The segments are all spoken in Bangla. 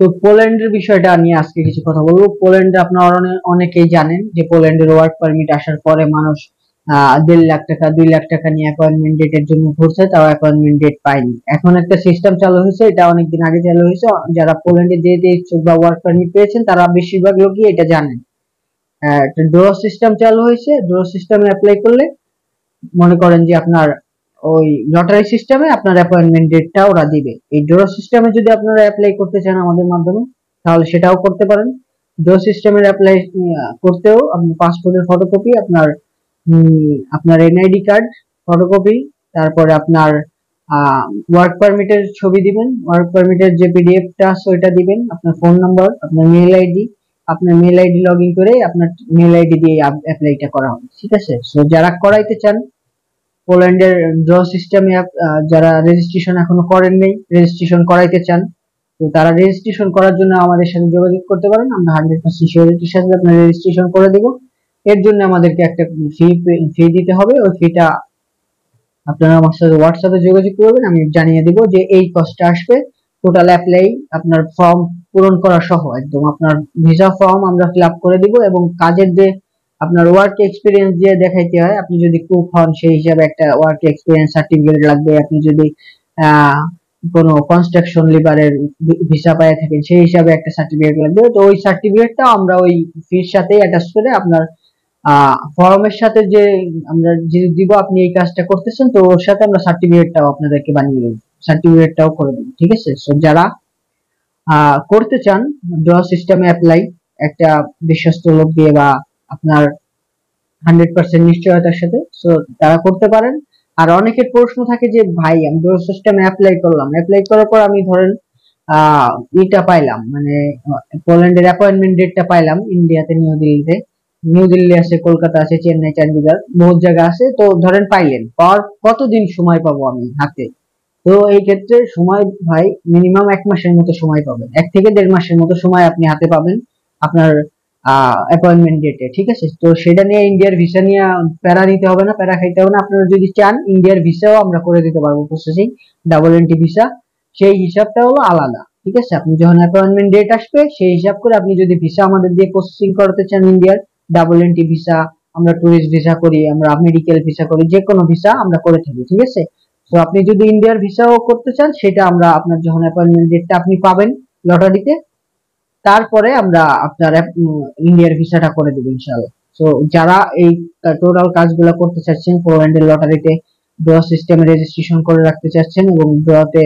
তো পোল্যান্ডের বিষয়টা নিয়ে আজকে কিছু কথা বলবো। পোল্যান্ডে আপনারা অনেকেই জানেন যে পোল্যান্ডের ওয়ার্ক পারমিট আসার পরে মানুষ 1.5 লাখ টাকা 2 লাখ টাকা নিয়ে অ্যাপয়েন্টমেন্ট ডেটের জন্য ঘুরছে, তাও অ্যাপয়েন্টমেন্ট ডেট পায়নি। এখন একটা সিস্টেম চালু হয়েছে, এটা অনেকদিন আগে চালু হয়েছে। যারা পোল্যান্ডে যেতে ইচ্ছুক বা ওয়ার্ক পারমিট পেয়েছেন তারা বেশিরভাগ লোকই এটা জানেন। একটা ড্র সিস্টেম চালু হয়েছে। ড্র সিস্টেমে অ্যাপ্লাই করলে মনে করেন যে আপনার ওই লটারি সিস্টেমে আপনার অ্যাপয়েন্টমেন্ট ডেটটা ওরা দিবে। এই ড্র সিস্টেমে যদি আপনারা অ্যাপ্লাই করতে চান আমাদের মাধ্যমে, তাহলে সেটাও করতে পারেন। ড্র সিস্টেমের অ্যাপ্লাই করতেও আপনার পাসপোর্টের ফটোকপি, আপনার এনআইডি কার্ড ফটোকপি, তারপরে আপনার ওয়ার্ক পারমিটের ছবি দিবেন, ওয়ার্ক পারমিটের যে পিডিএফটা আছে ওইটা দিবেন, আপনার ফোন নাম্বার, আপনার মেইল আইডি, আপনার মেইল আইডি লগ ইন করে আপনার মেইল আইডি দিয়ে অ্যাপ্লাইটা করা হবে। ঠিক আছে? সো যারা করাইতে চান পোল্যান্ডের ড্র সিস্টেমে, যারা রেজিস্ট্রেশন এখনো করেন নাই, রেজিস্ট্রেশন করাইতে চান, তো তারা রেজিস্ট্রেশন করার জন্য আমাদের সাথে যোগাযোগ করতে পারেন। আমরা 100% সিকিউরিটির সাথে আপনার রেজিস্ট্রেশন করে দেব। এর জন্য আমাদেরকে একটা ফি দিতে হবে। ওই ফিটা আপনারা আমার সাথে হোয়াটসঅ্যাপে যোগাযোগ করবেন, আমি জানিয়ে দিব যে এই কস্টটা আসবে। টোটাল অ্যাপ্লাই আপনার ফর্ম পূরণ করা সহ একদম আপনার ভিসা ফর্ম আমরা ফিল আপ করে দিব, এবং কাজের যে আপনার ওয়ার্ক এক্সপিরিয়েন্স যে দেখাইতে হয়, আপনি যদি কুক হন সেই হিসাবে একটা ওয়ার্ক এক্সপিরিয়েন্স সার্টিফিকেট লাগবে। আপনি যদি কোনো কনস্ট্রাকশন লেবারের ভিসা পায় থাকেন সেই হিসাবে একটা সার্টিফিকেট লাগবে। তো ওই সার্টিফিকেটটা আমরা ওই ফির সাথে অ্যাটাচ করে আপনার ফর্মের সাথে যে আমরা যে দিব আপনি এই কাজটা করতেছেন, তো ওর সাথে আমরা সার্টিফিকেটটাও আপনাদেরকে বানিয়ে দেব, সার্টিফিকেটটাও করে দেব। ঠিক আছে? সো যারা করতে চান ড্র সিস্টেমে অ্যাপ্লাই একটা বিশ্বস্ত লোক দিয়ে বা আপনার 100% নিশ্চয়তার সাথে, সো তারা করতে পারেন। আর অনেকের প্রশ্ন থাকে যে ভাই আমি ড্র সিস্টেমে অ্যাপ্লাই করলাম, অ্যাপ্লাই করার পর আমি ধরেন এটা পাইলাম, মানে পোল্যান্ডের অ্যাপয়েন্টমেন্ট ডেটটা পাইলাম ইন্ডিয়াতে, নিউ দিল্লি আছে, কলকাতা আছে, চেন্নাই, চন্ডীগড়, বহুত জায়গা আছে। তো ধরেন পাইলেন, পাওয়ার কতদিন সময় পাবো আমি হাতে? তো এই ক্ষেত্রে সময় ভাই মিনিমাম 1 মাসের মতো সময় পাবেন, 1 থেকে 1.5 মাসের মতো সময় আপনি হাতে পাবেন আপনার অ্যাপয়েন্টমেন্ট ডেটে। ঠিক আছে? তো সেটা নিয়ে ইন্ডিয়ার ভিসা নিয়ে প্যারা নিতে হবে না, প্যারা খাইতে হবে না। আপনারা যদি চান ইন্ডিয়ার ভিসাও আমরা করে দিতে পারবো প্রসেসিং, ডাবল এন্ট্রি ভিসা। সেই হিসাবটা হলো আলাদা। ঠিক আছে? আপনি যখন অ্যাপয়েন্টমেন্ট ডেট আসবে সেই হিসাব করে আপনি যদি ভিসা আমাদের দিয়ে প্রসেসিং করাতে চান ইন্ডিয়ার ডাবল এন্ট্রি ভিসা, আমরা টুরিস্ট ভিসা করি, আমরা মেডিকেল ভিসা করি, যে কোনো ভিসা আমরা করে থাকি। ঠিক আছে? তো আপনি যদি ইন্ডিয়ার ভিসাও করতে চান সেটা আমরা আপনার যখন অ্যাপয়েন্টমেন্ট ডেটটা আপনি পাবেন লটারিতে, তারপরে আমরা আপনার ইন্ডিয়ার ভিসাটা করে দেবো ইনশাআল্লাহ। তো যারা এই টোটাল কাজগুলো করতে চাচ্ছেন, পোল্যান্ডের লটারিতে ড্র সিস্টেমে রেজিস্ট্রেশন করে রাখতে চাচ্ছেন এবং ড্রতে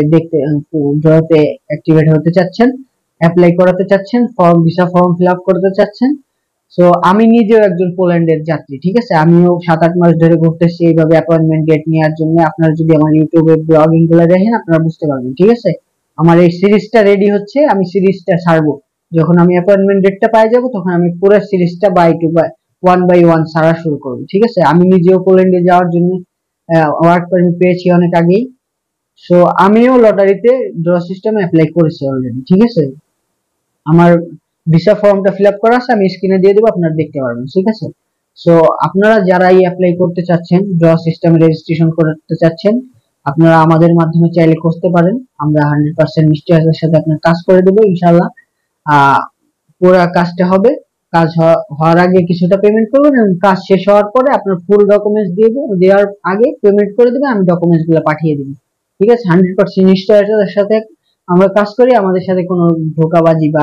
অ্যাক্টিভেট হতে চাচ্ছেন, অ্যাপ্লাই করাতে চাচ্ছেন, ভিসা ফর্ম ফিল আপ করতে চাচ্ছেন, সো আমি নিজেও একজন পোল্যান্ডের যাত্রী। ঠিক আছে? আমিও 7-8 মাস ধরে ঘুরতেছি এইভাবে অ্যাপয়েন্টমেন্ট ডেট নেওয়ার জন্য। আপনারা যদি আমার ইউটিউবে ব্লগিং গুলো দেখেন আপনারা বুঝতে পারবেন। ঠিক আছে? আমার এই সিরিজটা রেডি হচ্ছে, আমি সিরিজটা ছাড়বো যখন আমি অ্যাপয়েন্টমেন্ট ডেটটা পাই যাব, তখন আমি পুরো সিরিজটা ওয়ান বাই ওয়ান ছাড়া শুরু করবো। ঠিক আছে? আমি নিজেও পোল্যান্ডে যাওয়ার জন্য ওয়ার্ক পারমিট পেয়েছি অনেক আগেই। সো আমিও লটারিতে ড্র সিস্টেমে অ্যাপ্লাই করেছি অলরেডি। ঠিক আছে? আমার ভিসা ফর্মটা ফিল আপ করা আছে, আমি স্ক্রিনে দিয়ে দেবো, আপনারা দেখতে পারবেন। ঠিক আছে? সো আপনারা যারা অ্যাপ্লাই করতে চাচ্ছেন, ড্র সিস্টেমে রেজিস্ট্রেশন করতে চাচ্ছেন, আপনারা আমাদের মাধ্যমে চাইলে করতে পারেন। আমরা 100% নিশ্চয়তার সাথে আপনার কাজ করে দেবো ইনশাআল্লাহ। পুরো কাজটা হবে। কাজ হওয়ার আগে কিছুটা পেমেন্ট করবেন এবং কাজ শেষ হওয়ার পরে আপনার ফুল ডকুমেন্টস দেওয়ার আগে পেমেন্ট করে দেবেন, আমি ডকুমেন্টস গুলো পাঠিয়ে দিব। ঠিক আছে? 100% নিশ্চয়তার সাথে আমরা কাজ করি, আমাদের সাথে কোনো ধোকাবাজি বা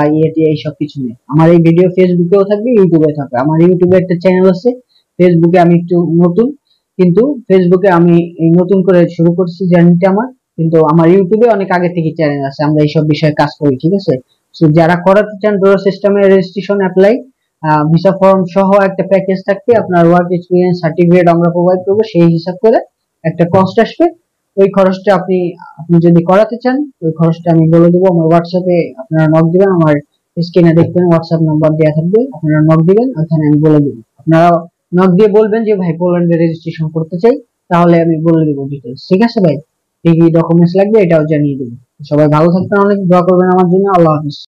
এইসব কিছু নেই। আমার এই ভিডিও ফেসবুকেও থাকবে, ইউটিউবে থাকবে। আমার ইউটিউবে একটা চ্যানেল আছে, ফেসবুকে আমি একটু নতুন, কিন্তু ফেসবুকে আমি এই নতুন করে শুরু করছি জার্নিটা আমার, কিন্তু আমার ইউটিউবে অনেক আগে থেকে চ্যানেল আছে, আমরা এইসব বিষয়ে কাজ করি। ঠিক আছে? সো যারা করাতে চান ড্র সিস্টেমে রেজিস্ট্রেশন অ্যাপ্লাই, ভিসা ফর্ম সহ একটা প্যাকেজ থাকবে, আপনার ওয়ার্ক এক্সপিরিয়েন্স সার্টিফিকেট আমরা প্রোভাইড করবো, সেই হিসাব করে একটা কস্ট আসবে। ওই খরচটা আপনি আপনি যদি করাতে চান ওই খরচটা আমি বলে দেবো। আমার হোয়াটসঅ্যাপে আপনারা নক দিবেন, আমার স্ক্রিনে দেখবেন হোয়াটসঅ্যাপ নাম্বার দেওয়া থাকবে, আপনারা নক দিবেন, ওখানে আমি বলে দেবো। আপনারা নক দিয়ে বলবেন যে ভাই পোল্যান্ডে রেজিস্ট্রেশন করতে চাই, তাহলে আমি বলে দেবো ডিটেলস। ঠিক আছে ভাই? কি কি ডকুমেন্টস লাগবে এটাও জানিয়ে দেবো। সবাই ভালো থাকবেন, অনেক দোয়া করবেন আমার জন্য। আল্লাহ হাফিজ।